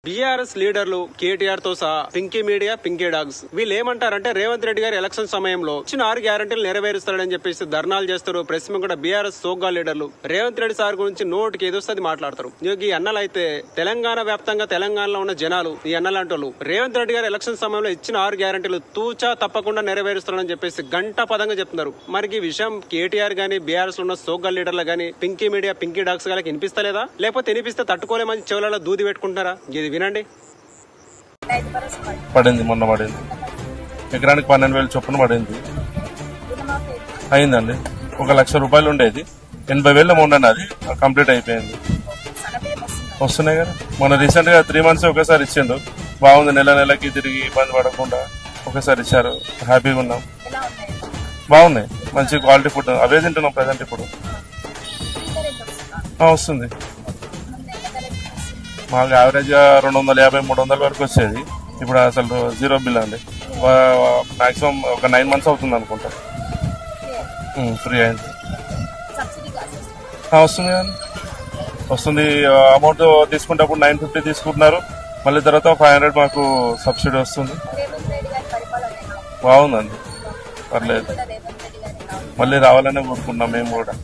BRS లీడర్లు కేటీఆర్ తో సహా పింకీ మీడియా పింకీ డాగ్స్ వీళ్ళు ఏమంటారంటే రేవంత్ రెడ్డి గారు ఎలక్షన్ సమయంలో ఇచ్చిన 6 గ్యారంటీలు నెరవేరుస్తాడని చెప్పేసి ధర్నాలు చేస్తారు. ప్రెస్ కూడా బీఆర్ఎస్ సోగ్గా లీడర్లు రేవంత్ రెడ్డి సార్ గురించి నోటికి ఏదొస్తుంది మాట్లాడతారు. ఈ అన్నలు అయితే తెలంగాణ వ్యాప్తంగా తెలంగాణలో ఉన్న జనాలు ఈ అన్నలాంటి రేవంత్ రెడ్డి గారు ఎలక్షన్ సమయంలో ఇచ్చిన 6 గ్యారంటీలు తూచా తప్పకుండా నెరవేరుస్తాడని చెప్పేసి గంట పదంగా చెప్తున్నారు. మరి ఈ విషయం కేటీఆర్ గానీ బీఆర్ఎస్ లో ఉన్న సోగ్గా లీడర్లు గానీ పింకీ మీడియా పింకీ డాగ్స్ గారికి వినిపిస్తలేదా? లేకపోతే వినిపిస్తే తట్టుకోలేమని చెవులలో దూది పెట్టుకుంటారా? ఇది వినండి. పడింది, మొన్న పడింది. ఎకరానికి 12,000 చొప్పున పడింది. అయిందండి. 1,00,000 రూపాయలు ఉండేది, 80,000 అమౌంట్ అది కంప్లీట్ అయిపోయింది. వస్తున్నాయి కదా. మొన్న రీసెంట్ గా 3 months ఒకేసారి ఇచ్చిండు. బాగుంది. నెలకి తిరిగి ఇబ్బంది పడకుండా ఒకేసారి ఇచ్చారు. హ్యాపీగా ఉన్నాం. బాగున్నాయి. మంచి క్వాలిటీ ఫుడ్ అవే తింటున్నాం ప్రజెంట్. ఇప్పుడు వస్తుంది. మాకు యావరేజ్ గా 250-300 వరకు వచ్చేది. ఇప్పుడు అసలు 0 బిల్ అండి. మాక్సిమం ఒక 9 months అవుతుంది అనుకుంటా. ఫ్రీ అయింది. వస్తుంది కానీ వస్తుంది. అమౌంట్ తీసుకునేటప్పుడు 950 తీసుకుంటున్నారు. మళ్ళీ తర్వాత 500 మాకు సబ్సిడీ వస్తుంది. బాగుందండి, పర్లేదు. మళ్ళీ రావాలనే కోరుకుంటున్నాం మేము కూడా.